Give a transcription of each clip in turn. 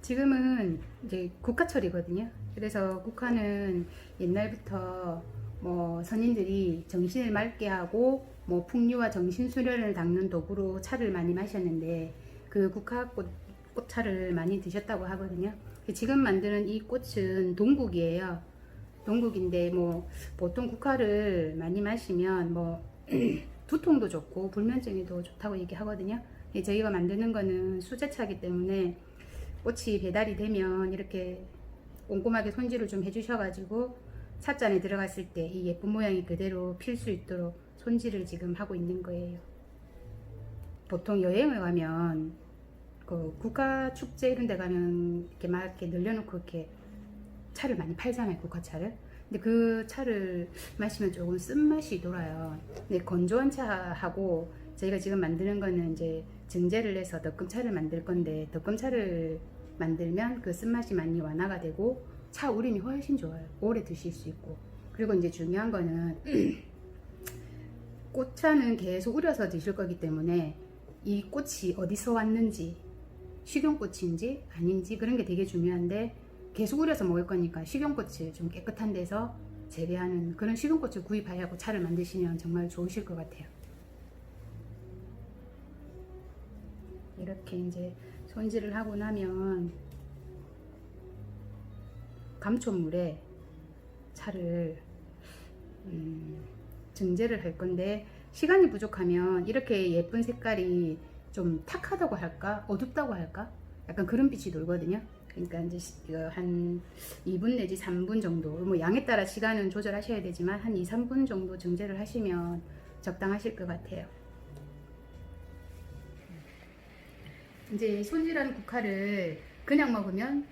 지금은 이제 국화철이거든요. 그래서 국화는 옛날부터 뭐 선인들이 정신을 맑게 하고 뭐 풍류와 정신수련을 닦는 도구로 차를 많이 마셨는데 그 국화차를 많이 드셨다고 하거든요. 지금 만드는 이 꽃은 동국이에요. 동국인데 뭐 보통 국화를 많이 마시면 뭐 두통도 좋고 불면증에도 좋다고 얘기하거든요. 저희가 만드는 거는 수제차이기 때문에 꽃이 배달이 되면 이렇게 꼼꼼하게 손질을 좀 해주셔가지고 찻잔에 들어갔을 때 이 예쁜 모양이 그대로 필 수 있도록 손질을 지금 하고 있는 거예요. 보통 여행을 가면 그 국화 축제 이런 데 가면 이렇게 막 이렇게 늘려놓고 이렇게 차를 많이 팔잖아요, 국화차를. 근데 그 차를 마시면 조금 쓴맛이 돌아요. 근데 건조한 차하고 저희가 지금 만드는 거는 이제 증제를 해서 덕금차를 만들 건데, 덕금차를 만들면 그 쓴맛이 많이 완화가 되고 차 우림이 훨씬 좋아요. 오래 드실 수 있고. 그리고 이제 중요한 거는 꽃차는 계속 우려서 드실 거기 때문에 이 꽃이 어디서 왔는지, 식용꽃인지 아닌지 그런 게 되게 중요한데, 계속 우려서 먹을 거니까 식용꽃을 좀 깨끗한 데서 재배하는 그런 식용꽃을 구입하고 차를 만드시면 정말 좋으실 것 같아요. 이렇게 이제 손질을 하고 나면 감촉물에 차를 증제를 할 건데, 시간이 부족하면 이렇게 예쁜 색깔이 좀 탁하다고 할까 어둡다고 할까 약간 그런 빛이 돌거든요. 그러니까 이제 한 2분 내지 3분 정도, 뭐 양에 따라 시간은 조절하셔야 되지만 한 2, 3분 정도 증제를 하시면 적당하실 것 같아요. 이제 손질한 국화를 그냥 먹으면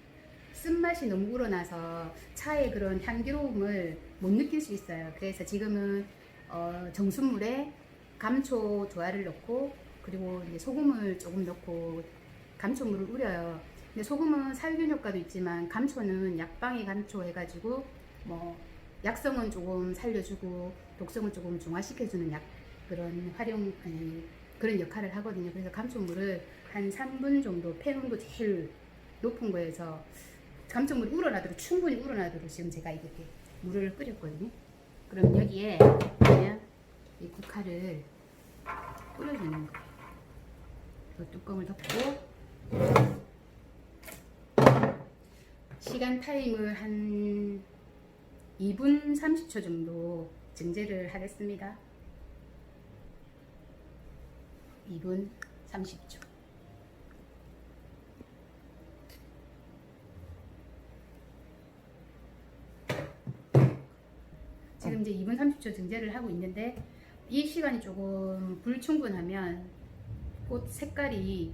쓴맛이 너무 우러나서 차의 그런 향기로움을 못 느낄 수 있어요. 그래서 지금은 정수물에 감초 조화를 넣고, 그리고 이제 소금을 조금 넣고 감초물을 우려요. 근데 소금은 살균 효과도 있지만 감초는 약방의 감초 해가지고 뭐 약성은 조금 살려주고 독성을 조금 중화시켜주는 그런 그런 역할을 하거든요. 그래서 감초물을 한 3분 정도, 팬 온도 제일 높은 거에서 감초물이 우러나도록, 충분히 우러나도록 지금 제가 이렇게 물을 끓였거든요. 그럼 여기에 그냥 이 국화를 뿌려주는 거예요. 뚜껑을 덮고 시간 타임을 한 2분 30초 정도 증제를 하겠습니다. 2분 30초. 지금 이제 2분 30초 증제를 하고 있는데, 이 시간이 조금 불충분하면 꽃 색깔이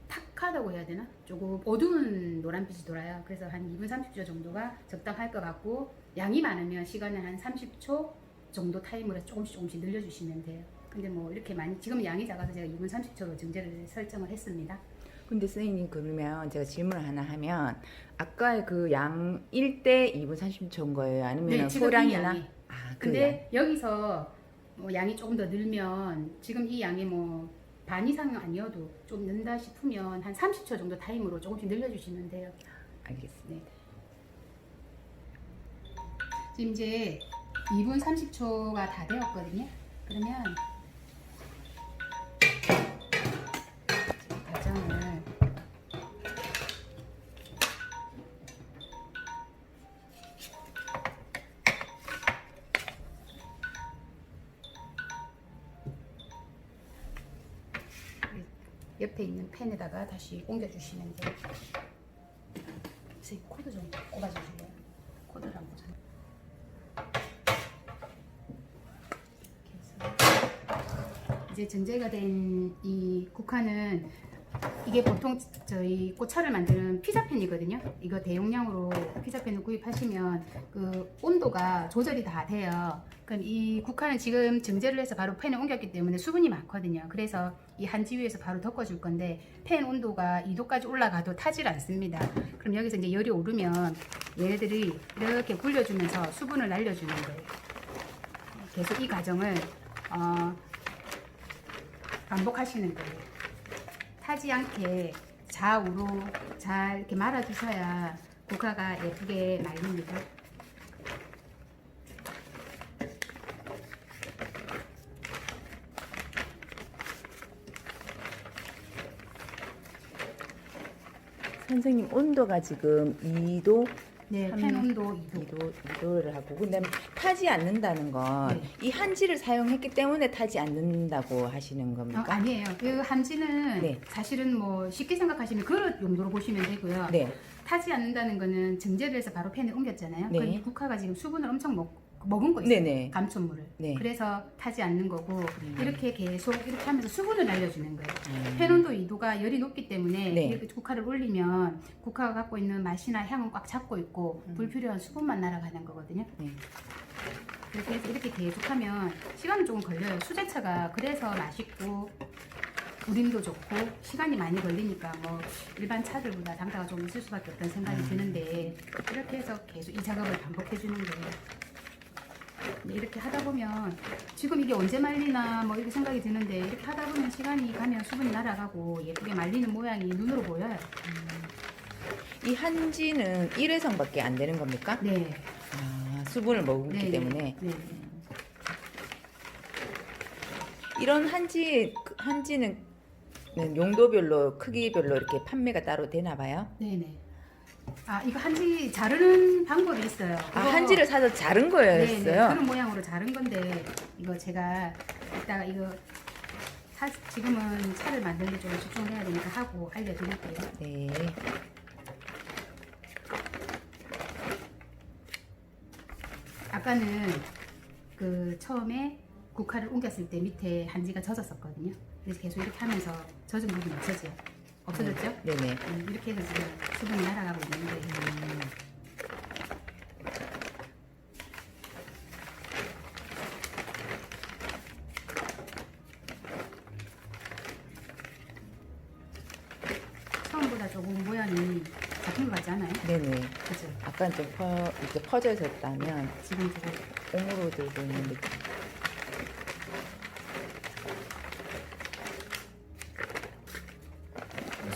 탁하다고 해야 되나? 조금 어두운 노란빛이 돌아요. 그래서 한 2분 30초 정도가 적당할 것 같고, 양이 많으면 시간을 한 30초 정도 타임으로 조금씩 늘려주시면 돼요. 근데 뭐 이렇게 많이, 지금 양이 작아서 제가 2분 30초로 증제를 설정을 했습니다. 근데 선생님, 그러면 제가 질문을 하나 하면, 아까 그 양일 때 2분 30초인 거예요? 아니면 네, 소량이나? 근데 여기서 뭐 양이 조금 더 늘면, 지금 이 양이 뭐 반 이상은 아니어도 좀 는다 싶으면 한 30초 정도 타임으로 조금씩 늘려주시면 돼요. 알겠습니다. 지금 이제 2분 30초가 다 되었거든요. 그러면 가정을 옆에 있는 팬에다가 다시 옮겨주시면 돼요. 선생님, 코드 좀 꼽아주실래요? 코드를 한번 보자. 이제 증제가 된 이 국화는, 이게 보통 저희 꽃차를 만드는 피자팬이거든요. 이거 대용량으로 피자팬을 구입하시면 그 온도가 조절이 다 돼요. 그럼 이 국화는 지금 증제를 해서 바로 팬에 옮겼기 때문에 수분이 많거든요. 그래서 이 한지 위에서 바로 덮어줄 건데 팬 온도가 2도까지 올라가도 타질 않습니다. 그럼 여기서 이제 열이 오르면 얘네들이 이렇게 굴려주면서 수분을 날려주는 거예요. 계속 이 과정을 반복하시는 거예요. 타지 않게 좌우로 잘 이렇게 말아주셔야 국화가 예쁘게 말립니다. 선생님 온도가 지금 2도, 네, 삼- 팬 온도 2도. 2도를 하고 근데 타지 않는다는 건 이 네. 한지를 사용했기 때문에 타지 않는다고 하시는 겁니까? 아니에요. 그 한지는 네. 사실은 뭐 쉽게 생각하시면 그릇 용도로 보시면 되고요. 네. 타지 않는다는 거는 증제를 해서 바로 팬에 옮겼잖아요. 네. 그럼 국화가 지금 수분을 엄청 먹은 거 있어요. 네네. 감촉물을. 네. 그래서 타지 않는 거고 이렇게 계속 이렇게 하면서 수분을 날려주는 거예요. 음. 팬 온도 2도가 열이 높기 때문에 네. 이렇게 국화를 올리면 국화가 갖고 있는 맛이나 향은 꽉 잡고 있고 불필요한 수분만 날아가는 거거든요. 네. 그렇게 해서 이렇게 계속하면 시간은 조금 걸려요. 수제차가 그래서 맛있고 우림도 좋고 시간이 많이 걸리니까 뭐 일반 차들보다 단가가 좀 있을 수밖에 없다는 생각이 드는데 이렇게 해서 계속 이 작업을 반복해 주는 거예요. 근데 이렇게 하다 보면 지금 이게 언제 말리나 뭐 이렇게 생각이 드는데 이렇게 하다 보면 시간이 가면 수분이 날아가고 예쁘게 말리는 모양이 눈으로 보여요. 이 한지는 일회성밖에 안 되는 겁니까? 네. 아, 수분을 먹기 네. 때문에 네. 이런 한지는 용도별로 크기별로 이렇게 판매가 따로 되나 봐요. 네네. 아 이거 한지 자르는 방법이 있어요. 아, 그거- 한지를 사서 자른 네네, 거였어요. 그런 모양으로 자른 건데 이거 제가 이따가 이거 지금은 차를 만드는 데 좀 집중해야 되니까 하고 알려드릴게요. 네. 아까는 그 처음에 국화를 옮겼을 때 밑에 한지가 젖었었거든요. 그래서 계속 이렇게 하면서 젖은 부분이 없어졌죠? 네네. 이렇게 해서 지금 수분이 날아가고 있는데 처음보다 조금 모양이 잡힌 것 같지 않아요? 네네. 그죠? 아까 좀 이렇게 퍼져 있었다면 지금 조금 옴으로 들고 있는 느낌.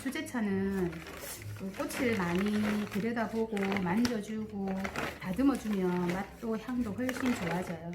수제차는 그 꽃을 많이 들여다보고 만져주고 다듬어주면 맛도 향도 훨씬 좋아져요.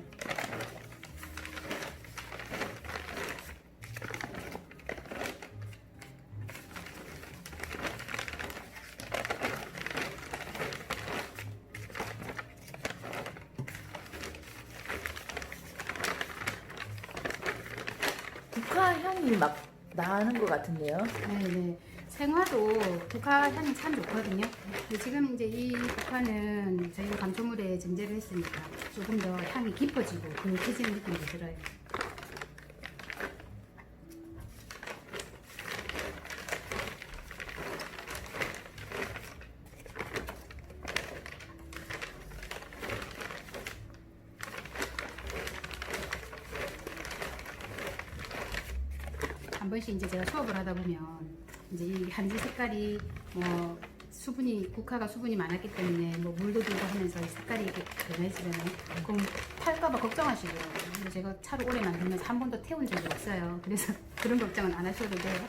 국화 향이 막 나는 것 같은데요. 네네. 생화도 국화 향이 참 좋거든요. 근데 지금 이제 이 국화는 저희가 감초물에 증제를 했으니까 조금 더 향이 깊어지고 그윽해지는 느낌이 들어요. 한 번씩 이제 제가 수업을 하다 보면 이제 이 한지 색깔이 뭐 수분이 국화가 수분이 많았기 때문에 뭐 물도 들고 하면서 이 색깔이 이렇게 변해지잖아요. 그럼 팔까봐 걱정하시고 근데 제가 차를 오래 만들면서 한 번도 태운 적이 없어요. 그래서 그런 걱정은 안 하셔도 돼요.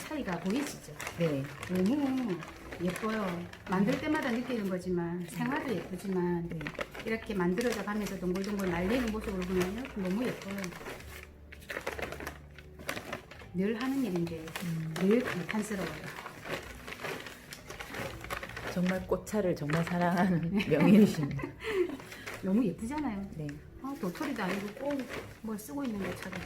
차이가 보이시죠? 네. 너무 예뻐요. 만들 때마다 느끼는 거지만 생화도 예쁘지만 네. 이렇게 만들어져 가면서 동글동글 말리는 모습을 보면 이렇게 너무 예뻐요. 늘 하는 일인데 늘 감탄스러워요. 정말 꽃차를 정말 사랑하는 명인이십니다. 너무 예쁘잖아요. 네. 도토리도 아니고 꼭 뭘 쓰고 있는 것처럼.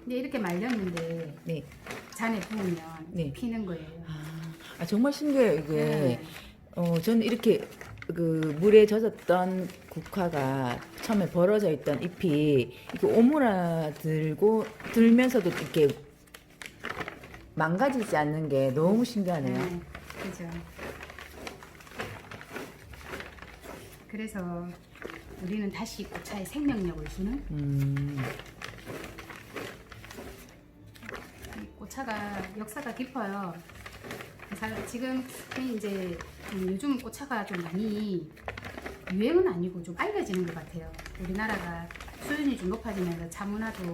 근데 이렇게 말렸는데 네. 잔에 부으면 네. 피는 거예요. 아, 정말 신기해요 이게. 네. 저는 이렇게 그 물에 젖었던 국화가 처음에 벌어져 있던 잎이 이렇게 오므라들고 들면서도 이렇게 망가지지 않는 게 너무 신기하네요. 네, 그죠. 그래서 우리는 다시 꽃차에 생명력을 주는 이 꽃차가 역사가 깊어요. 지금 이제 요즘 꽃차가 좀 많이 유행은 아니고 좀 알려지는 것 같아요. 우리나라가 수준이 좀 높아지면서 차문화도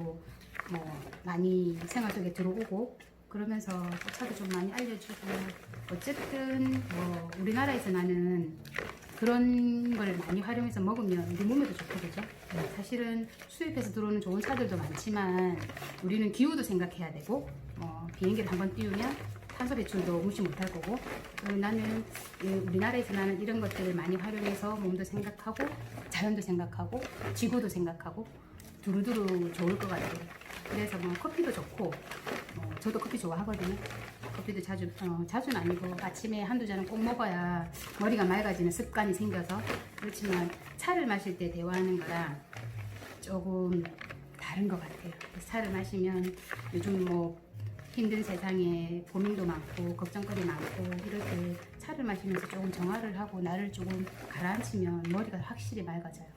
뭐 많이 생활 속에 들어오고 그러면서 꽃차도 좀 많이 알려지고 어쨌든 뭐 우리나라에서 나는 그런 걸 많이 활용해서 먹으면 우리 몸에도 좋고 그죠? 사실은 수입해서 들어오는 좋은 차들도 많지만 우리는 기후도 생각해야 되고 비행기를 한번 띄우면 탄소 배출도 무시 못할 거고 나는 우리나라에서 나는 이런 것들을 많이 활용해서 몸도 생각하고 자연도 생각하고 지구도 생각하고 두루두루 좋을 것 같아요. 그래서 뭐 커피도 좋고 저도 커피 좋아하거든요. 커피도 자주는 아니고 아침에 한두 잔은 꼭 먹어야 머리가 맑아지는 습관이 생겨서 그렇지만 차를 마실 때 대화하는 거랑 조금 다른 것 같아요. 차를 마시면 요즘 뭐 힘든 세상에 고민도 많고 걱정거리 많고 이럴 때 차를 마시면서 조금 정화를 하고 나를 조금 가라앉히면 머리가 확실히 맑아져요.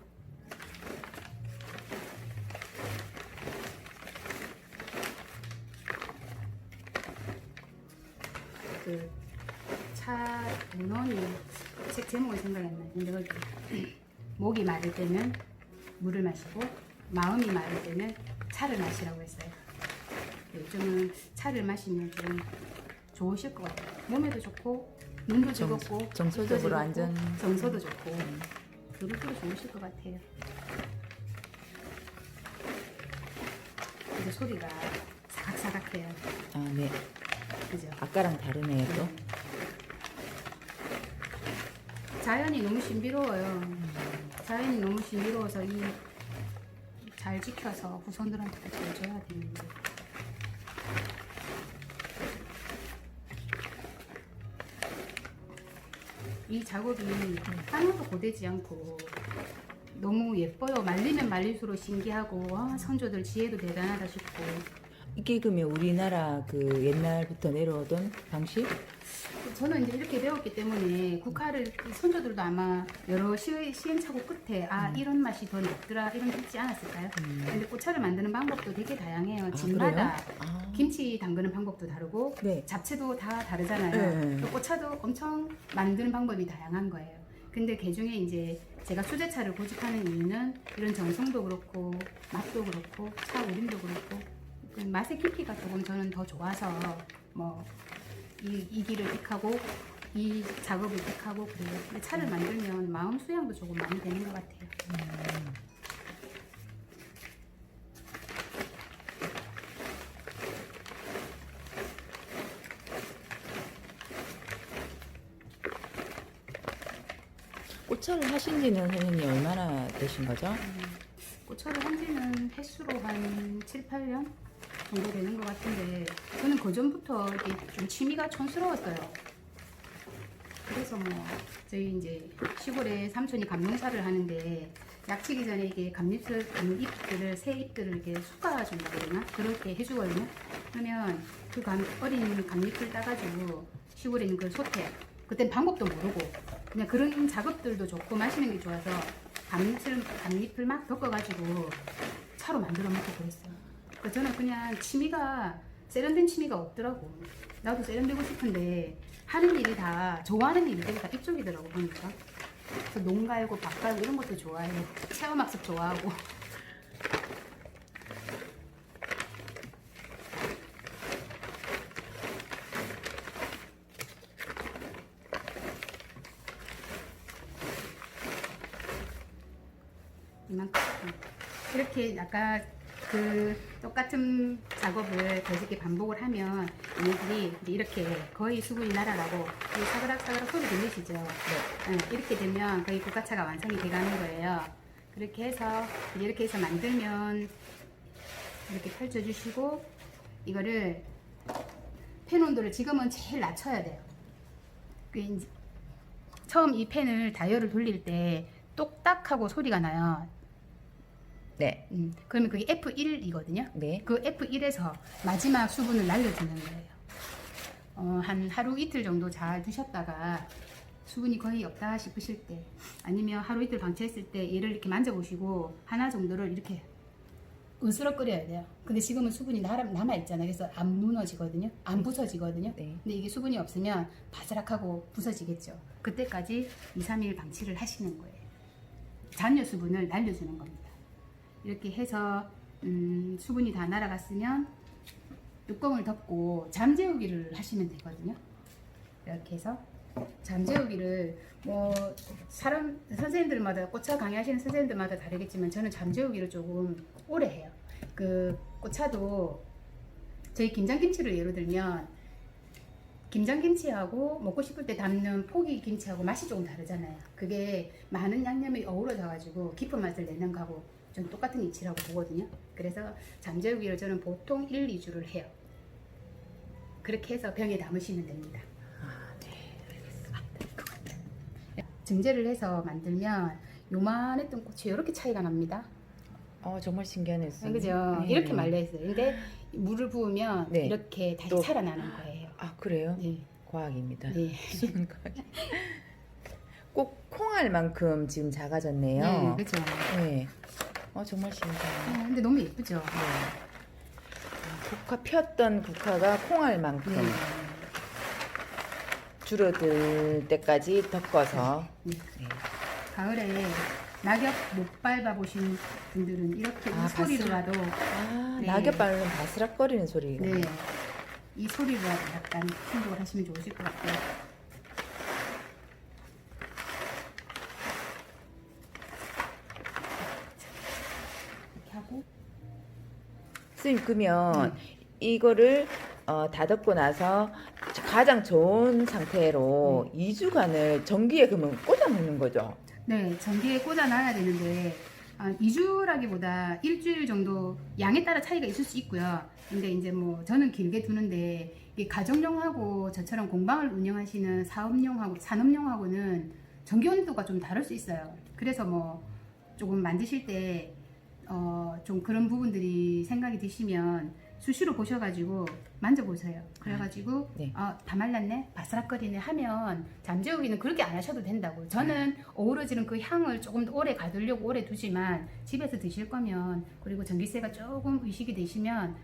그 차 문헌이 책 제목은 생각이 안 나요. 근데 목이 마를 때는 물을 마시고 마음이 마를 때는 차를 마시라고 했어요. 요즘은 차를 마시면 좀 좋으실 것 같아요. 몸에도 좋고 눈도 즐겁고 정서적으로 안전 정서도 좋고 두루두루 좋으실 것 같아요. 이제 소리가 사각사각해요. 아, 네. 그죠? 아까랑 다르네요 또. 자연이 너무 신비로워요. 자연이 너무 신비로워서 잘 지켜서 후손들한테 잘 줘야 되는데. 이 작업이 하나도 고되지 않고 너무 예뻐요. 말리면 말릴수록 신기하고 선조들 지혜도 대단하다 싶고. 이게 그러면 우리나라 그 옛날부터 내려오던 방식? 저는 이제 이렇게 배웠기 때문에 국화를 선조들도 아마 여러 시행착오 끝에 이런 맛이 더 낫더라 이런 게 있지 않았을까요? 근데 꽃차를 만드는 방법도 되게 다양해요. 집마다 김치 담그는 방법도 다르고 네. 잡채도 다 다르잖아요. 네. 또 꽃차도 엄청 만드는 방법이 다양한 거예요. 근데 그 중에 이제 제가 수제차를 고집하는 이유는 이런 정성도 그렇고 맛도 그렇고 차 우림도 그렇고 그 맛의 깊이가 조금 저는 더 좋아서 뭐 이 길을 택하고 이 작업을 택하고 그래요. 근데 차를 만들면 마음 수양도 조금 많이 되는 것 같아요. 꽃차를 하신 지는 선생님 얼마나 되신 거죠? 꽃차를 한 지는 횟수로 한 7, 8년 정도 되는 것 같은데 저는 그 전부터 이게 좀 취미가 촌스러웠어요. 그래서 뭐 저희 이제 시골에 삼촌이 감농사를 하는데 약치기 전에 이게 잎들을 새 잎들을 이렇게 솎아준다고 그러나 그렇게 해주거든요. 그러면 그 어린 감잎을 따가지고 시골에 있는 그 소태 그땐 방법도 모르고 그냥 그런 작업들도 좋고 마시는 게 좋아서 감잎을 막 덮어가지고 차로 만들어 먹고 그랬어요. 저는 그냥 취미가 세련된 취미가 없더라고. 나도 세련되고 싶은데 하는 일이 다 좋아하는 일들이 다 이쪽이더라고 보니까. 그래서 농 갈고 밭 갈고 이런 것도 좋아해. 체험학습 좋아하고. 이만큼 이렇게 약간 그 똑같은 작업을 계속 이렇게 반복을 하면 얘네들이 이렇게 거의 수분이 날아가고 이 사그락사그락 소리 들리시죠? 네. 이렇게 되면 거의 국화차가 완성이 돼가는 거예요. 그렇게 해서 만들면 이렇게 펼쳐주시고 이거를 팬 온도를 지금은 제일 낮춰야 돼요. 처음 이 팬을 다이얼을 돌릴 때 똑딱하고 소리가 나요. 네. 그러면 그게 F1이거든요. 네. 그 F1에서 마지막 수분을 날려주는 거예요. 한 하루 이틀 정도 잘 두셨다가 수분이 거의 없다 싶으실 때, 아니면 하루 이틀 방치했을 때 얘를 이렇게 만져보시고 하나 정도를 이렇게 으스럭거려야 돼요. 근데 지금은 수분이 남아있잖아요. 그래서 안 무너지거든요. 안 부서지거든요. 네. 근데 이게 수분이 없으면 바스락하고 부서지겠죠. 그때까지 2, 3일 방치를 하시는 거예요. 잔여 수분을 날려주는 겁니다. 이렇게 해서 수분이 다 날아갔으면 뚜껑을 덮고 잠재우기를 하시면 되거든요. 이렇게 해서 잠재우기를 뭐 사람 선생님들마다 꽃차 강의하시는 선생님들마다 다르겠지만 저는 잠재우기를 조금 오래 해요. 그 꽃차도 저희 김장김치를 예로 들면 김장김치하고 먹고 싶을 때 담는 포기 김치하고 맛이 조금 다르잖아요. 그게 많은 양념이 어우러져 가지고 깊은 맛을 내는 거하고 좀 똑같은 이치라고 보거든요. 그래서 잠재우기를 저는 보통 1, 2주를 해요. 그렇게 해서 병에 담으시면 됩니다. 증제를 해서 만들면 요만했던 꽃이 이렇게 차이가 납니다. 정말 신기하네요. 그죠? 네. 이렇게 말려있어요. 근데 물을 부으면 네. 이렇게 다시 또- 살아나는 거예요. 아, 그래요? 네. 과학입니다. 네. 꼭 콩알만큼 지금 작아졌네요. 네, 그죠. 네. 정말 신기해요. 근데 너무 예쁘죠? 네. 국화 폈던 국화가 콩알만큼 네. 줄어들 때까지 덮어서. 네. 네. 가을에 낙엽 못 밟아보신 분들은 이렇게 이 소리로라도 네. 낙엽 밟으면 바스락거리는 소리가. 네. 이 소리로라도 약간 행복을 하시면 좋으실 것 같아요. 이렇게 하고 선생님, 그러면 이거를 다 덮고 나서 가장 좋은 상태로 2주간을 전기에 그러면 꽂아 놓는 거죠? 네, 전기에 꽂아놔야 되는데 2주라기보다 일주일 정도 양에 따라 차이가 있을 수 있고요. 근데 이제 뭐 저는 길게 두는데 이게 가정용하고 저처럼 공방을 운영하시는 사업용하고 산업용하고는 전기 온도가 좀 다를 수 있어요. 그래서 뭐 조금 만드실 때 좀 그런 부분들이 생각이 드시면 수시로 보셔가지고 만져보세요. 그래가지고 네. 다 말랐네? 바스락거리네 하면 잠재우기는 그렇게 안 하셔도 된다고. 저는 어우러지는 그 향을 조금 더 오래 가두려고 오래 두지만 집에서 드실 거면, 그리고 전기세가 조금 의식이 되시면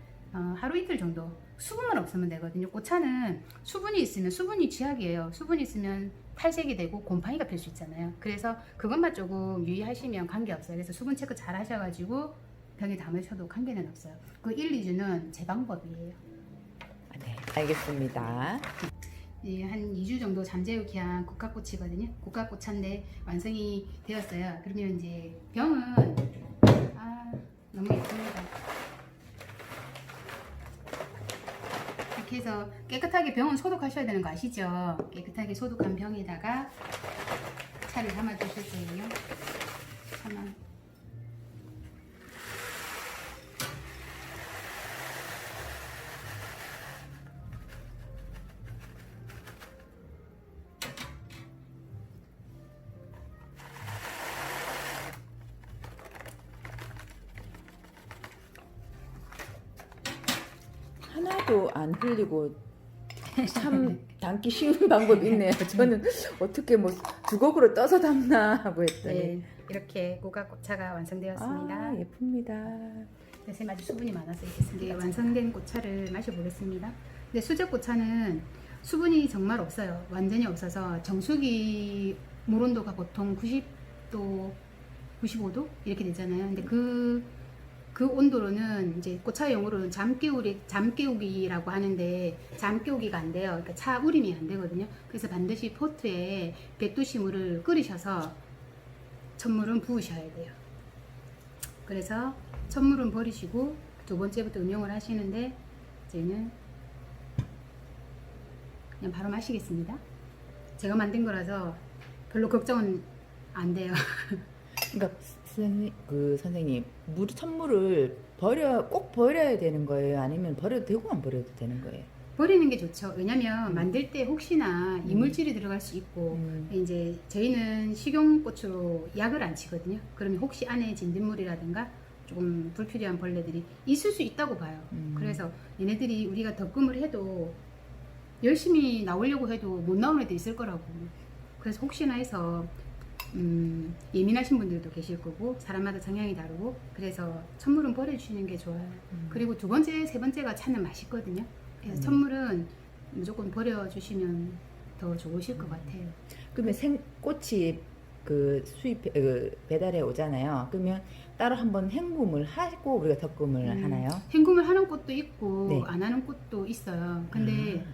하루 이틀 정도 수분만 없으면 되거든요. 꽃차는 수분이 있으면, 수분이 쥐약이에요. 수분이 있으면 탈색이 되고 곰팡이가 필 수 있잖아요. 그래서 그것만 조금 유의하시면 관계없어요. 그래서 수분 체크 잘 하셔가지고 병에 담으셔도 관계는 없어요. 그 1, 2주는 제 방법이에요. 네, 알겠습니다. 한 2주 정도 잠재우기 한 국화꽃이거든요. 국화꽃차인데 완성이 되었어요. 그러면 이제 병은 너무 예쁩니다. 이렇게 해서 깨끗하게 병은 소독하셔야 되는 거 아시죠? 깨끗하게 소독한 병에다가 차를 담아 주실 거예요. 하나도 안 흘리고 참 담기 쉬운 방법이 있네요. 저는 어떻게 뭐 주걱으로 떠서 담나 하고 했더니. 네, 이렇게 국화꽃차가 완성되었습니다. 예쁩니다. 선생님 아주 수분이 많아서 이렇게 완성된 꽃차를 마셔보겠습니다. 근데 수제꽃차는 수분이 정말 없어요. 완전히 없어서 정수기 물 온도가 보통 90도, 95도 이렇게 되잖아요. 근데 그 온도로는 이제 꽃차 용어로는 잠깨우기라고 하는데 잠깨우기가 안 돼요. 그러니까 차 우림이 안 되거든요. 그래서 반드시 포트에 100도씨 물을 끓이셔서 첫물은 부으셔야 돼요. 그래서 첫물은 버리시고 두 번째부터 응용을 하시는데 이제는 그냥 바로 마시겠습니다. 제가 만든 거라서 별로 걱정은 안 돼요. 그러니까 선생님, 첫물을 꼭 버려야 되는 거예요? 아니면 버려도 되고 안 버려도 되는 거예요? 버리는 게 좋죠. 왜냐면 만들 때 혹시나 이물질이 들어갈 수 있고 이제 저희는 식용꽃으로 약을 안 치거든요. 그러면 혹시 안에 진딧물이라든가 조금 불필요한 벌레들이 있을 수 있다고 봐요. 그래서 얘네들이 우리가 덕금을 해도 열심히 나오려고 해도 못 나오는 애들 있을 거라고. 그래서 혹시나 해서 예민하신 분들도 계실 거고 사람마다 성향이 다르고 그래서 천물은 버려주시는 게 좋아요. 그리고 두 번째, 세 번째가 차는 맛있거든요. 그래서 천물은 무조건 버려주시면 더 좋으실 것 같아요. 그러면 생꽃이 그 배달에 오잖아요. 그러면 따로 한번 헹굼을 하고 우리가 덕금을 하나요? 헹굼을 하는 꽃도 있고 네. 안 하는 꽃도 있어요. 근데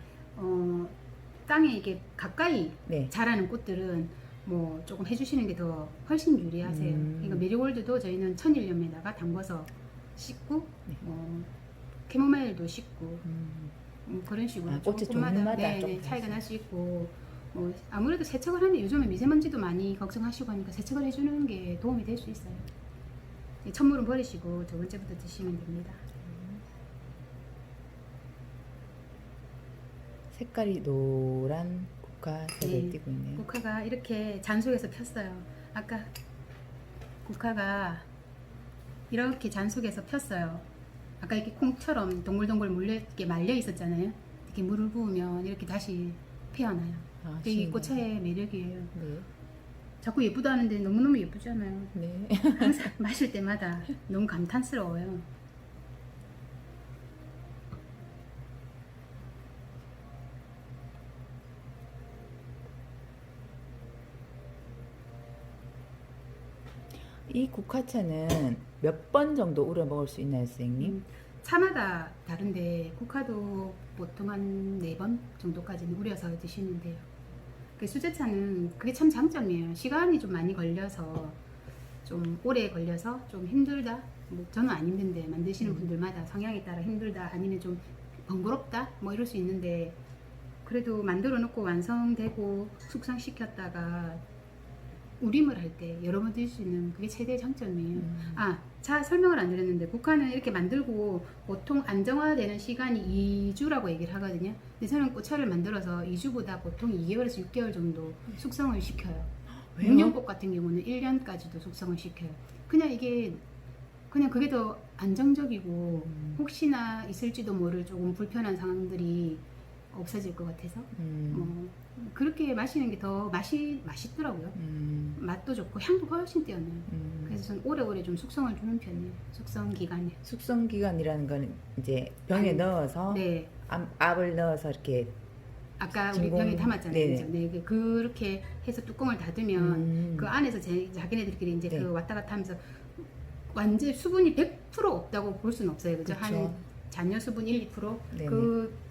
땅에 이게 가까이 네. 자라는 꽃들은 뭐 조금 해주시는 게 더 훨씬 유리하세요. 그러니까 메리골드도 저희는 천일염에다가 담궈서 씻고 네. 캐모마일도 씻고 그런 식으로 아, 꽃의 조금마다 종류마다 네, 조금 차이가 날 수 있고 아무래도 세척을 하면 요즘에 미세먼지도 많이 걱정하시고 하니까 세척을 해주는 게 도움이 될 수 있어요. 천물은 버리시고 두 번째부터 드시면 됩니다. 색깔이 노란 국화색을 네. 띠고 있네요. 국화가 이렇게 잔속에서 폈어요. 아까 국화가 이렇게 잔속에서 폈어요. 아까 이렇게 콩처럼 동글동글 이렇게 말려 있었잖아요. 이렇게 물을 부으면 이렇게 다시 피어나요. 아, 이 신기하네. 꽃차의 매력이에요. 네. 자꾸 예쁘다 하는데 너무너무 예쁘잖아요. 네. 항상 마실 때마다 너무 감탄스러워요. 이 국화차는 몇 번 정도 우려 먹을 수 있나요, 선생님? 차마다 다른데 국화도 보통 한 4번 정도까지는 우려서 드시면 돼요. 그 수제차는 그게 참 장점이에요. 시간이 좀 많이 걸려서 좀 오래 걸려서 좀 힘들다. 뭐 저는 안 힘든데 만드시는 분들마다 성향에 따라 힘들다 아니면 좀 번거롭다 뭐 이럴 수 있는데 그래도 만들어 놓고 완성되고 숙성시켰다가 우림을 할 때 여러 번 드실 수 있는 그게 최대의 장점이에요. 자 설명을 안 드렸는데 국화는 이렇게 만들고 보통 안정화되는 시간이 2주라고 얘기를 하거든요. 근데 저는 꽃차를 만들어서 2주보다 보통 2개월에서 6개월 정도 숙성을 시켜요. 왜요? 목련꽃 같은 경우는 1년까지도 숙성을 시켜요. 그냥 이게 그냥 그게 더 안정적이고 혹시나 있을지도 모를 조금 불편한 상황들이 없어질 것 같아서 그렇게 마시는 게 더 맛있더라고요. 맛도 좋고 향도 훨씬 뛰어나요. 그래서 저는 오래오래 좀 숙성을 두는 편이에요. 숙성 기간에. 숙성 기간이라는 건 이제 병에 아니, 넣어서 네. 압을 넣어서 이렇게 아까 우리 진공- 병에 담았잖아요. 네네. 그죠? 네. 그렇게 해서 뚜껑을 닫으면 그 안에서 자기네들끼리 이제 네. 그 왔다 갔다 하면서 완전 수분이 100% 없다고 볼 수는 없어요. 그죠? 그쵸. 한 잔여 수분 1, 2% 네네.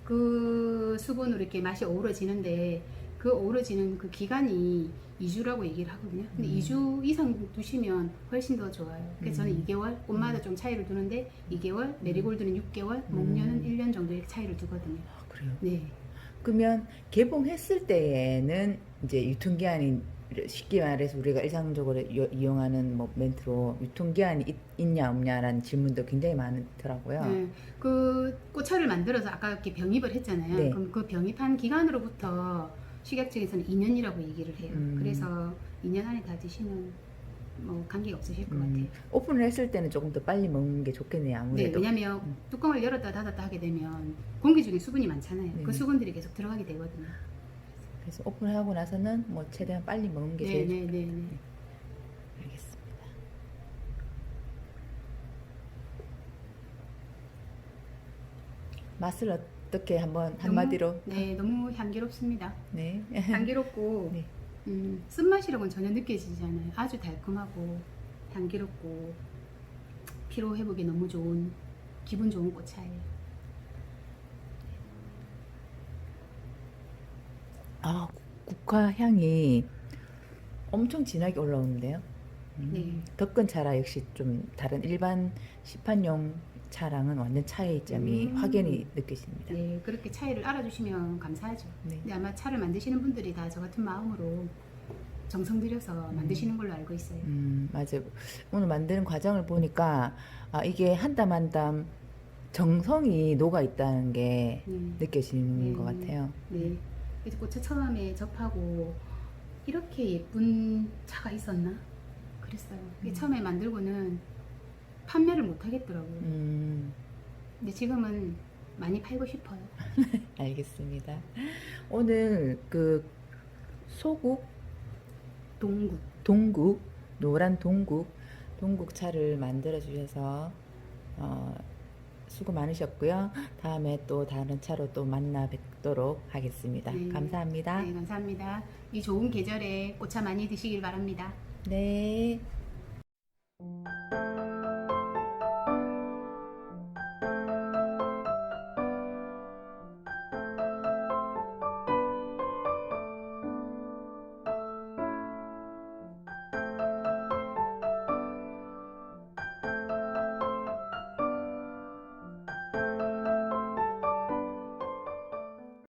그 수분으로 이렇게 맛이 어우러지는데 그 어우러지는 그 기간이 2주라고 얘기를 하거든요. 근데 2주 이상 두시면 훨씬 더 좋아요. 그래서 저는 2개월, 꽃마다 좀 차이를 두는데 2개월, 메리골드는 6개월, 목련은 1년 정도 이렇게 차이를 두거든요. 아, 그래요. 네. 그러면 개봉했을 때에는 이제 유통기한이 쉽게 말해서 우리가 일상적으로 이용하는 뭐 멘트로 유통기한이 있냐 없냐라는 질문도 굉장히 많더라고요. 네. 그 꽃차를 만들어서 아까 이렇게 병입을 했잖아요. 네. 그럼 그 병입한 기간으로부터 식약청에서는 2년이라고 얘기를 해요. 그래서 2년 안에 다 드시면 뭐 관계가 없으실 것 같아요. 오픈을 했을 때는 조금 더 빨리 먹는 게 좋겠네요. 네, 아무래도. 왜냐면 뚜껑을 열었다 닫았다 하게 되면 공기 중에 수분이 많잖아요. 네. 그 수분들이 계속 들어가게 되거든요. 그래서 오픈하고 나서는 뭐 최대한 빨리 먹는 게 네, 제일 네, 네, 네. 알겠습니다. 맛을 어떻게 한번 한마디로? 네, 너무 향기롭습니다. 네. 향기롭고 네. 쓴맛이라고는 전혀 느껴지지 않아요. 아주 달콤하고 향기롭고 피로 회복에 너무 좋은 기분 좋은 꽃차예요. 아, 국화 향이 엄청 진하게 올라오는데요. 네. 덕근 차라 역시 좀 다른 일반 시판용 차랑은 완전 차이점이 확연히 느껴집니다. 네, 그렇게 차이를 알아주시면 감사하죠. 네. 근데 아마 차를 만드시는 분들이 다 저 같은 마음으로 정성 들여서 만드시는 걸로 알고 있어요. 맞아요. 오늘 만드는 과정을 보니까 이게 한 땀 한 땀 정성이 녹아 있다는 게 느껴지는 네. 것 같아요. 네. 그래서 꽃차 처음에 접하고 이렇게 예쁜 차가 있었나? 그랬어요. 이게 처음에 만들고는 판매를 못 하겠더라고요. 근데 지금은 많이 팔고 싶어요. 알겠습니다. 오늘 그 소국 동국. 동국, 노란 동국, 동국 차를 만들어 주셔서 수고 많으셨고요. 다음에 또 다른 차로 또 만나 뵙도록 하겠습니다. 네. 감사합니다. 네, 감사합니다. 이 좋은 계절에 꽃차 많이 드시길 바랍니다. 네.